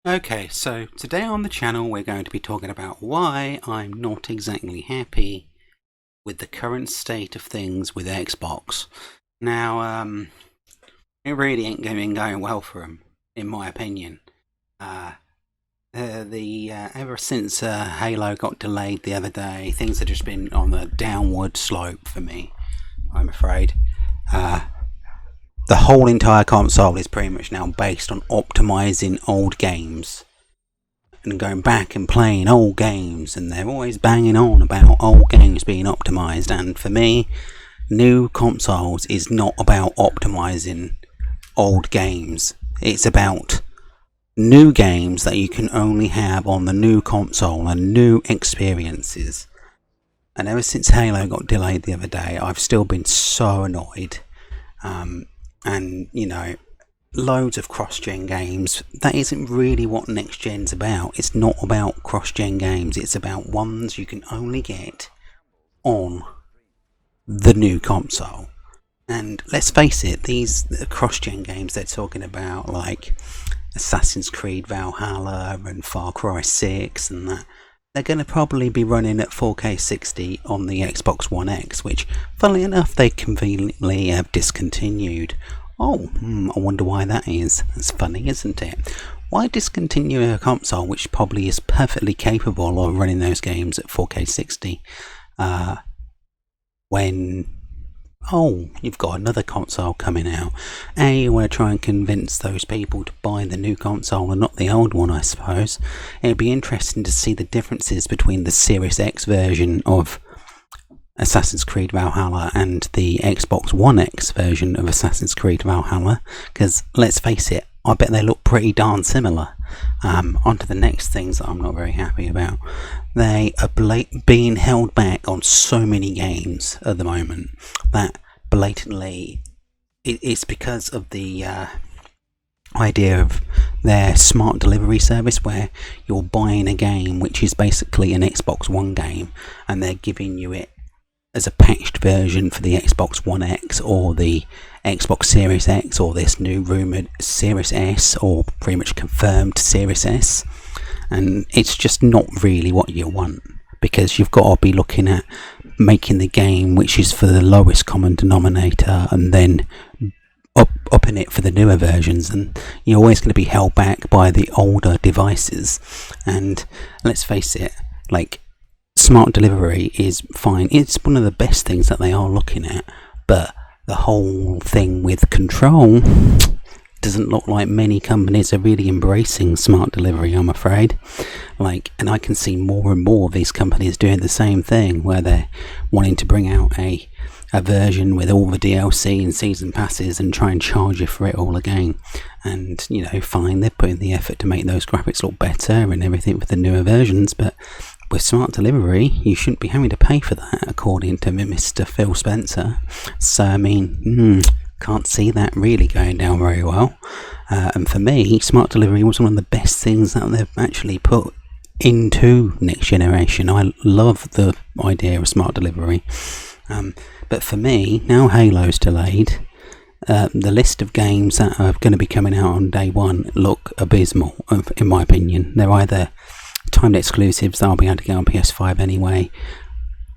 Okay, so today on the channel we're going to be talking about why I'm not exactly happy with the current state of things with Xbox. Now, it really ain't going well for them, in my opinion. Ever since Halo got delayed the other day, things have just been on a downward slope for me, I'm afraid. The whole entire console is pretty much now based on optimizing old games and going back and playing old games, and they're always banging on about old games being optimized. And for me, new consoles is not about optimizing old games. It's about new games that you can only have on the new console and new experiences. And ever since Halo got delayed the other day, I've still been so annoyed. And, you know, loads of cross-gen games. That isn't really what next gen's about. It's not about cross-gen games. It's about ones you can only get on the new console. And let's face it, these cross-gen games they're talking about, like Assassin's Creed Valhalla and Far Cry 6 and that, they're going to probably be running at 4K 60 on the Xbox One X, which, funnily enough, they conveniently have discontinued. I wonder why that is. That's funny, isn't it? Why discontinue a console which probably is perfectly capable of running those games at 4K 60 when you've got another console coming out? You want to try and convince those people to buy the new console and not the old one, I suppose. It'd be interesting to see the differences between the Series X version of Assassin's Creed Valhalla and the Xbox One X version of Assassin's Creed Valhalla, because let's face it, I bet they look pretty darn similar. On to the next things that I'm not very happy about. They are being held back on so many games at the moment that blatantly it's because of the idea of their smart delivery service, where you're buying a game which is basically an Xbox One game and they're giving you it as a patched version for the Xbox One X or the Xbox Series X or this new rumoured Series S or pretty much confirmed Series S. And it's just not really what you want, because you've got to be looking at making the game which is for the lowest common denominator and then upping it for the newer versions, and you're always going to be held back by the older devices. And let's face it, like, smart delivery is fine. It's one of the best things that they are looking at, but the whole thing with control doesn't look like many companies are really embracing smart delivery, I'm afraid. And I can see more and more of these companies doing the same thing, where they're wanting to bring out a version with all the DLC and season passes and try and charge you for it all again. And, fine, they're putting the effort to make those graphics look better and everything for the newer versions, but with smart delivery, you shouldn't be having to pay for that, according to Mr. Phil Spencer. So, can't see that really going down very well. And for me, smart delivery was one of the best things that they've actually put into next generation. I love the idea of smart delivery. But for me, now Halo's delayed, the list of games that are going to be coming out on day one look abysmal, in my opinion. They're either timed exclusives that I'll be able to get on PS5 anyway.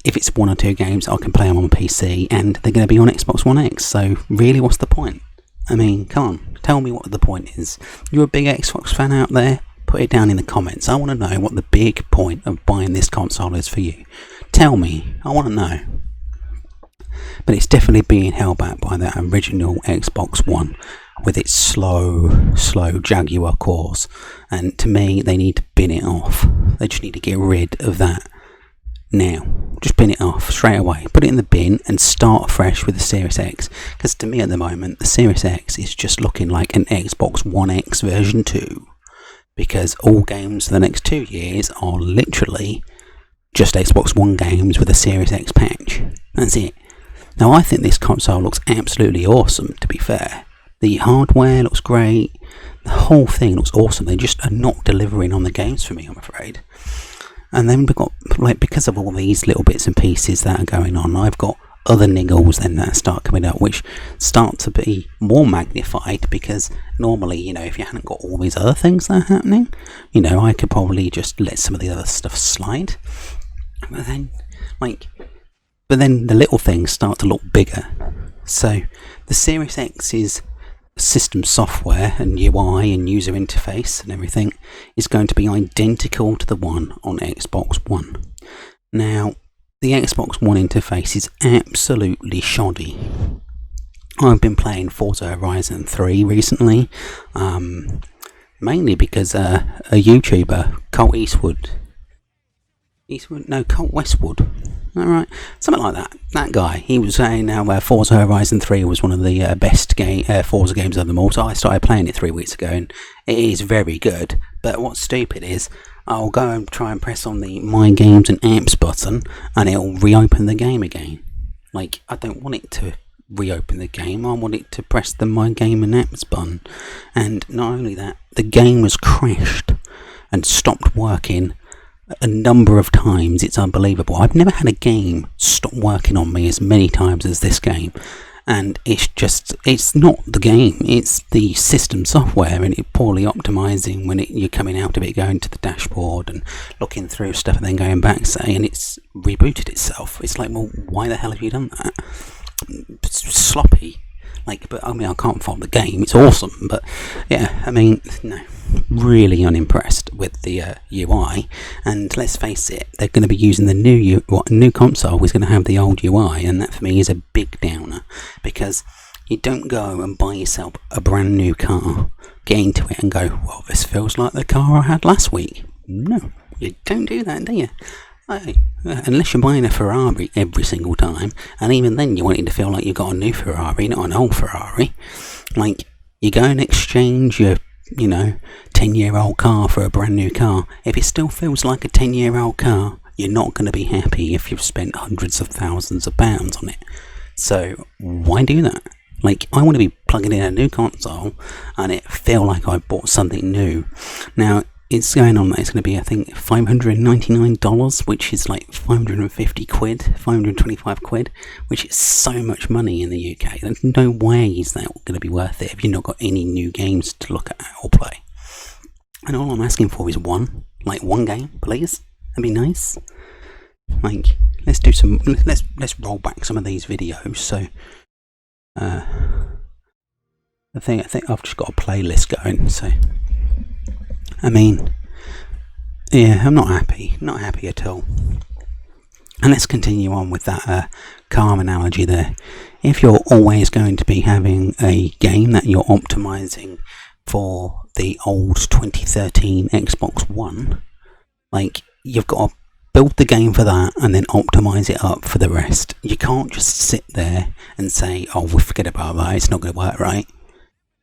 If it's one or two games, I can play them on PC, and they're going to be on Xbox One X. So really, what's the point? Come on, tell me what the point is. You're a big Xbox fan out there? Put it down in the comments. I want to know what the big point of buying this console is for you. Tell me, I want to know. But it's definitely being held back by that original Xbox One with its slow Jaguar cores. And to me, they need to bin it off. They just need to get rid of that now. Just bin it off straight away. Put it in the bin and start afresh with the Series X. Because to me at the moment, the Series X is just looking like an Xbox One X version 2. Because all games for the next 2 years are literally just Xbox One games with a Series X patch. That's it. Now, I think this console looks absolutely awesome, to be fair. The hardware looks great. The whole thing looks awesome. They just are not delivering on the games for me, I'm afraid. And then we've got, because of all these little bits and pieces that are going on, I've got other niggles then that start coming up, which start to be more magnified, because normally, if you hadn't got all these other things that are happening, I could probably just let some of the other stuff slide. But then the little things start to look bigger. So the Series X's system software and UI and user interface and everything is going to be identical to the one on Xbox One. Now, the Xbox One interface is absolutely shoddy. I've been playing Forza Horizon 3 recently, mainly because a YouTuber, Colt Westwood, alright, something like that. That guy, he was saying how Forza Horizon 3 was one of the best Forza games of them all, so I started playing it 3 weeks ago, and it is very good. But what's stupid is, I'll go and try and press on the My Games and Apps button, and it'll reopen the game again. I don't want it to reopen the game, I want it to press the My Game and Apps button. And not only that, the game has crashed and stopped working a number of times. It's unbelievable. I've never had a game stop working on me as many times as this game. And it's not the game, it's the system software, and it poorly optimizing when you're coming out of it, going to the dashboard and looking through stuff and then going back, say, and it's rebooted itself. It's like, well, why the hell have you done that? It's sloppy. But I can't fault the game, it's awesome, but yeah, no, really unimpressed with the UI. And let's face it, they're going to be using the new console is going to have the old UI, and that for me is a big downer, because you don't go and buy yourself a brand new car, get into it and go, well, this feels like the car I had last week. No, you don't do that, do you? Unless you're buying a Ferrari every single time, and even then you want it to feel like you've got a new Ferrari, not an old Ferrari. You go and exchange your 10-year-old car for a brand new car. If it still feels like a 10-year-old car, you're not going to be happy if you've spent hundreds of thousands of pounds on it. So why do that? I want to be plugging in a new console and it feel like I bought something new. Now, it's going on that it's going to be, I think, $599, which is like 550 quid, 525 quid, which is so much money in the UK. There's no way is that going to be worth it if you've not got any new games to look at or play. And all I'm asking for is one game, please. That'd be nice. Let's do some, let's roll back some of these videos. So, I think I've just got a playlist going, so. Yeah, I'm not happy at all. And let's continue on with that car analogy there. If you're always going to be having a game that you're optimizing for the old 2013 Xbox One, you've got to build the game for that and then optimize it up for the rest. You can't just sit there and say, oh, we'll forget about that, it's not going to work right.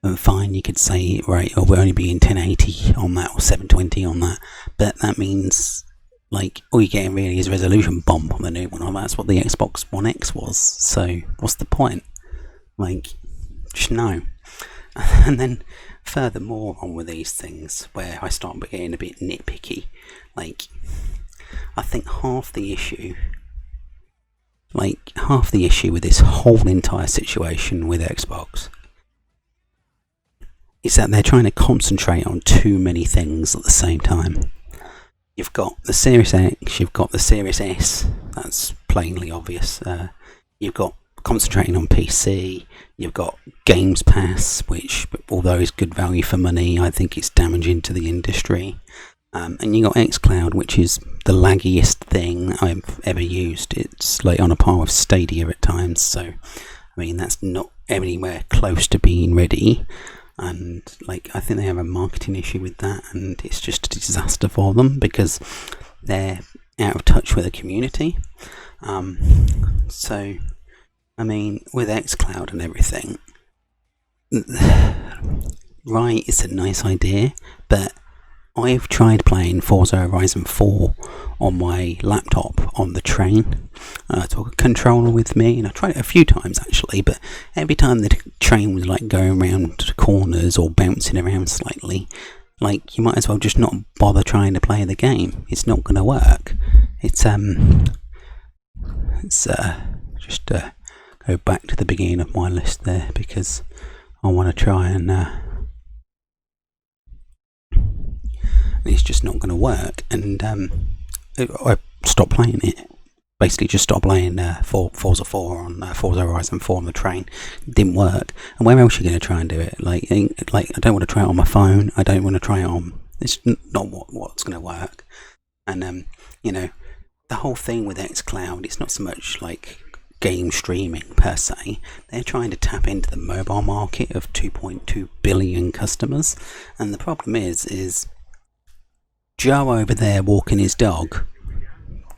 And fine, you could say, right, we'll only be in 1080 on that or 720 on that, but that means all you're getting really is resolution bump on the new one. Well, that's what the Xbox One X was, so what's the point? Just no. And then furthermore on with these things, where I start getting a bit nitpicky, I think half the issue with this whole entire situation with Xbox is that they're trying to concentrate on too many things at the same time. You've got the Series X, you've got the Series S, that's plainly obvious. You've got concentrating on PC, you've got Games Pass, which, although is good value for money, I think it's damaging to the industry. And you got xCloud, which is the laggiest thing I've ever used. It's on a par with Stadia at times, so that's not anywhere close to being ready. And I think they have a marketing issue with that, and it's just a disaster for them because they're out of touch with the community. So with xCloud and everything, right, it's a nice idea, but I've tried playing Forza Horizon 4 on my laptop on the train. I took a controller with me, and I tried it a few times actually, but every time the train was going around corners or bouncing around slightly, you might as well just not bother trying to play the game. It's not going to work. It's just go back to the beginning of my list there, because I want to try and it's just not going to work. And I stopped playing it. Basically just stopped playing Forza 4 on Forza Horizon 4 on the train. It didn't work. And where else are you going to try and do it? Like I don't want to try it on my phone. I don't want to try it on... It's not what's going to work. And, you know, the whole thing with xCloud, it's not so much like game streaming per se. They're trying to tap into the mobile market of 2.2 billion customers. And the problem is Joe over there walking his dog.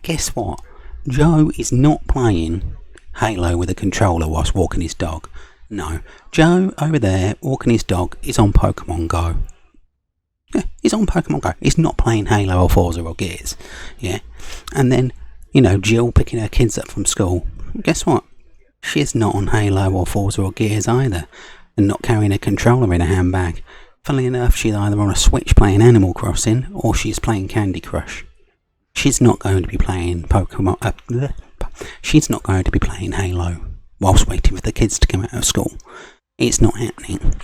Guess what? Joe is not playing Halo with a controller whilst walking his dog. No, Joe over there walking his dog is on Pokemon Go. Yeah, he's on Pokemon Go. He's not playing Halo or Forza or Gears. Yeah, and then, you know, Jill picking her kids up from school. Guess what? She's not on Halo or Forza or Gears either, and not carrying a controller in a handbag. Funnily enough, she's either on a Switch playing Animal Crossing or she's playing Candy Crush. She's not going to be playing Pokemon. She's not going to be playing Halo whilst waiting for the kids to come out of school. It's not happening.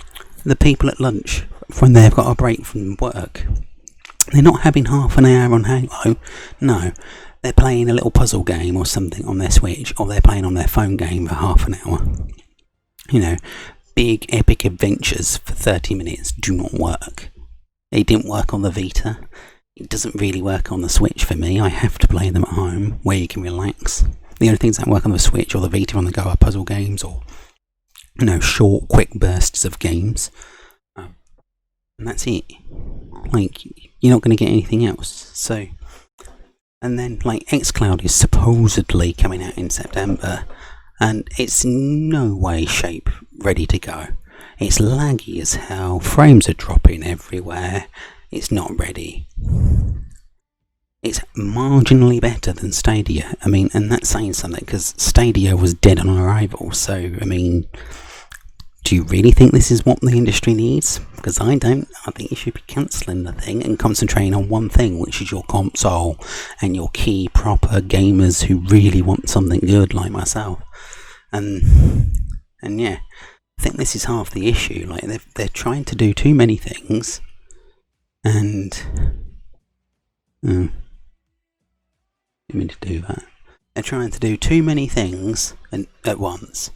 The people at lunch, when they've got a break from work, they're not having half an hour on Halo. No, they're playing a little puzzle game or something on their Switch, or they're playing on their phone game for half an hour. You know, big epic adventures for 30 minutes do not work. It didn't work on the Vita. It doesn't really work on the Switch for me. I have to play them at home where you can relax. The only things that work on the Switch or the Vita on the go are puzzle games, or, you know, short, quick bursts of games. And that's it. Like, you're not going to get anything else. So, and then, like, xCloud is supposedly coming out in September, and it's in no way, shape ready to go. It's laggy as hell. Frames are dropping everywhere. It's not ready. It's marginally better than Stadia. I mean, and that's saying something, because Stadia was dead on arrival. So, I mean, do you really think this is what the industry needs? Because I don't. I think you should be cancelling the thing and concentrating on one thing, which is your console and your key proper gamers who really want something good, like myself. And yeah, I think this is half the issue. Like, they're trying to do too many things. And didn't mean to do that. They're trying to do too many things at once,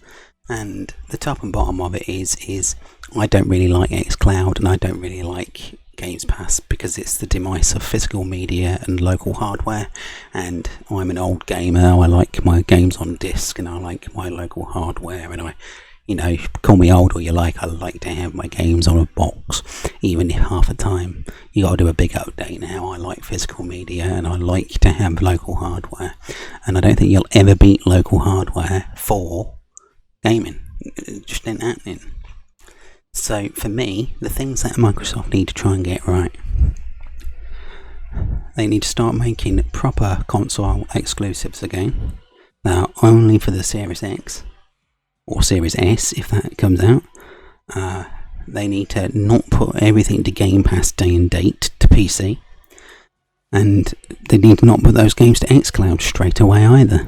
and the top and bottom of it is I don't really like xCloud, and I don't really like Games Pass, because it's the demise of physical media and local hardware. And I'm an old gamer. I like my games on disc, and I like my local hardware, and you know, you call me old or you like, I like to have my games on a box, even if half the time you got to do a big update now. I like physical media, and I like to have local hardware, and I don't think you'll ever beat local hardware for gaming. It just ain't happening. So for me, the things that Microsoft need to try and get right, they need to start making proper console exclusives again. Now, only for the Series X or Series S, if that comes out. They need to not put everything to Game Pass day and date to PC. And they need to not put those games to xCloud straight away either.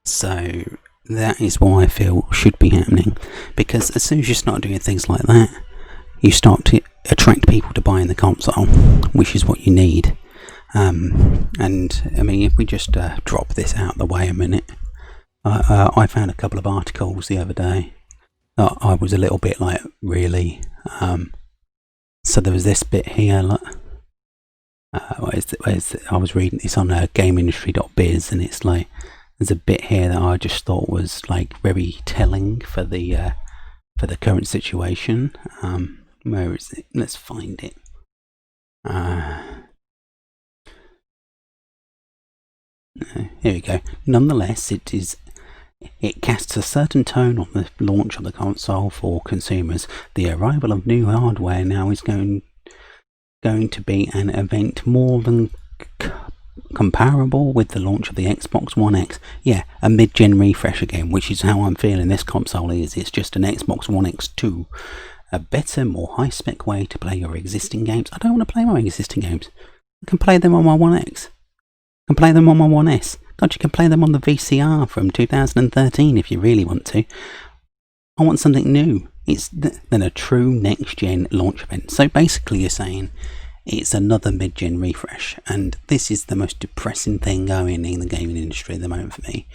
So that is what I feel should be happening. Because as soon as you start doing things like that, you start to attract people to buying the console, which is what you need. And I mean, if we just drop this out of the way a minute, I found a couple of articles the other day. I was a little bit like, really? So there was this bit here. Look, I was reading this on GameIndustry.biz, and it's like, there's a bit here that I just thought was like very telling for the current situation. Where is it? Let's find it. Here we go. Nonetheless, it casts a certain tone on the launch of the console for consumers. The arrival of new hardware now is going to be an event more than comparable with the launch of the Xbox One X. Yeah, a mid-gen refresh again, which is how I'm feeling this console is. It's just an Xbox One X2. A better, more high-spec way to play your existing games. I don't want to play my existing games. I can play them on my One X. I can play them on my One S. God, you can play them on the VCR from 2013 if you really want to. I want something new. It's then a true next-gen launch event. So basically you're saying it's another mid-gen refresh, and this is the most depressing thing going in the gaming industry at the moment for me.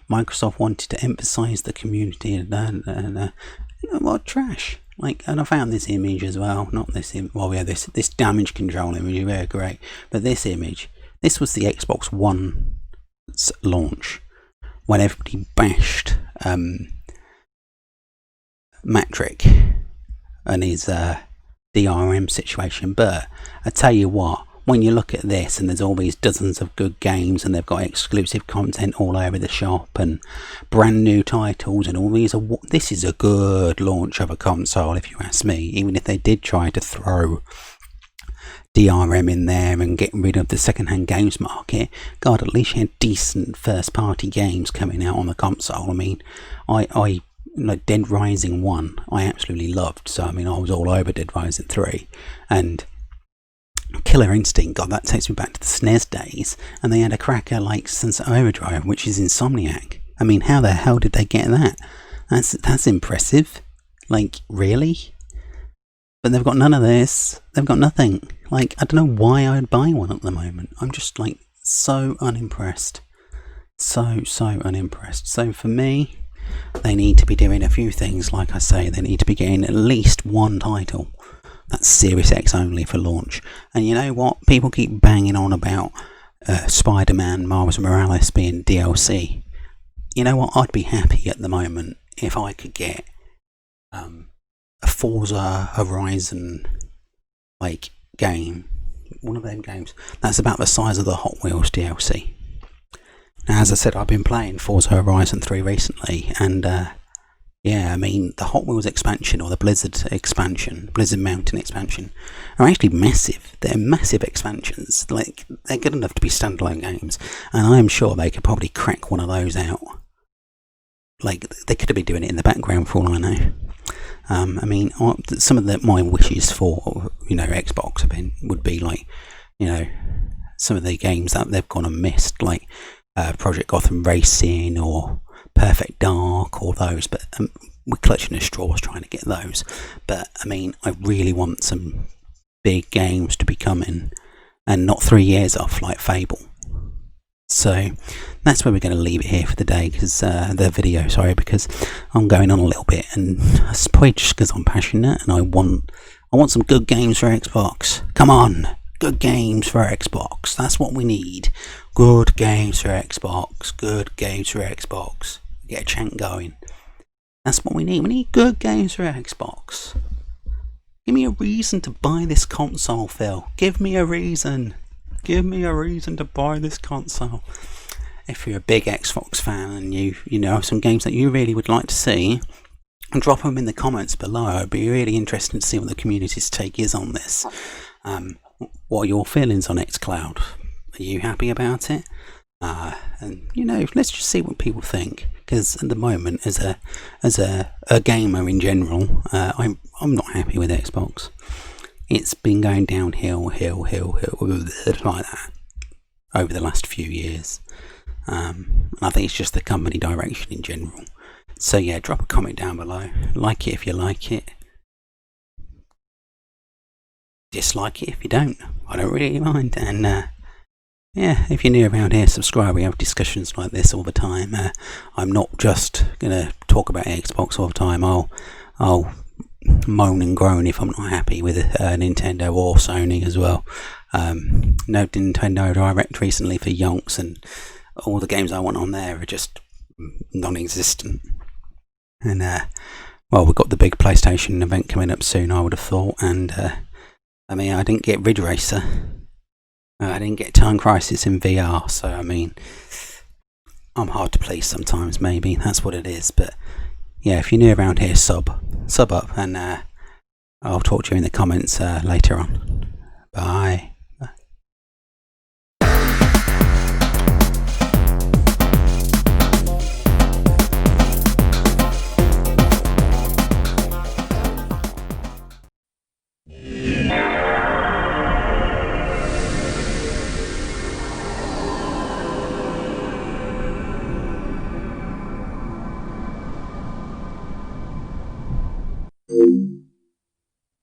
Microsoft wanted to emphasize the community and you know what, trash. Like, and I found this image as well, not this well, yeah, this damage control image, very great, but this image, this was the Xbox One launch when everybody bashed Matrick and his DRM situation. But I tell you what, when you look at this and there's all these dozens of good games and they've got exclusive content all over the shop and brand new titles and all these, this is a good launch of a console if you ask me. Even if they did try to throw DRM in there and get rid of the second-hand games market, God, at least you had decent first-party games coming out on the console. I mean, I like Dead Rising 1, I absolutely loved. So, I mean, I was all over Dead Rising 3. And Killer Instinct, God, that takes me back to the SNES days. And they had a cracker like Sunset Overdrive, which is Insomniac. I mean, how the hell did they get that? That's impressive. Like, really? But they've got none of this. They've got nothing. Like, I don't know why I would buy one at the moment. I'm just, like, so unimpressed. So unimpressed. So for me, they need to be doing a few things. Like I say, they need to be getting at least one title that's Series X only for launch. And you know what? People keep banging on about Spider-Man Miles Morales being DLC. You know what? I'd be happy at the moment if I could get a Forza Horizon like game, one of them games that's about the size of the Hot Wheels DLC. Now, as I said, I've been playing Forza Horizon 3 recently, and yeah, I mean, the Hot Wheels expansion or the Blizzard expansion, Blizzard Mountain expansion, are actually massive. They're massive expansions. Like, they're good enough to be standalone games, and I am sure they could probably crack one of those out. Like, they could be doing it in the background for all I know. I mean, some of my wishes for, you know, Xbox would be like, you know, some of the games that they've gone and missed, like Project Gotham Racing or Perfect Dark or those, but we're clutching at straws trying to get those. But I mean, I really want some big games to be coming and not 3 years off like Fable. So that's where we're going to leave it here for the day, because because I'm going on a little bit, and it's probably just because I'm passionate and I want some good games for Xbox. Come on, good games for Xbox. That's what we need. Good games for Xbox. Good games for Xbox. Get a chant going. That's what we need. We need good games for Xbox. Give me a reason to buy this console, Phil. Give me a reason. Give me a reason to buy this console. If you're a big Xbox fan and you know some games that you really would like to see, drop them in the comments below. I'd be really interested to see what the community's take is on this. What are your feelings on xCloud? Are you happy about it? And you know, let's just see what people think. Because at the moment, as a gamer in general, I'm not happy with Xbox. It's been going downhill, hill, like that over the last few years. I think it's just the company direction in general. So yeah, drop a comment down below. Like it if you like it. Dislike it if you don't. I don't really mind. And yeah, if you're new around here, subscribe. We have discussions like this all the time. I'm not just gonna talk about Xbox all the time. I'll moan and groan if I'm not happy with Nintendo or Sony as well. No Nintendo Direct recently for yonks, and all the games I want on there are just non-existent. And well, we've got the big PlayStation event coming up soon, I would have thought. And I mean, I didn't get Ridge Racer. I didn't get Time Crisis in VR. So I mean, I'm hard to please sometimes. Maybe that's what it is. But yeah, if you're new around here, sub up, and I'll talk to you in the comments later on. Bye. you.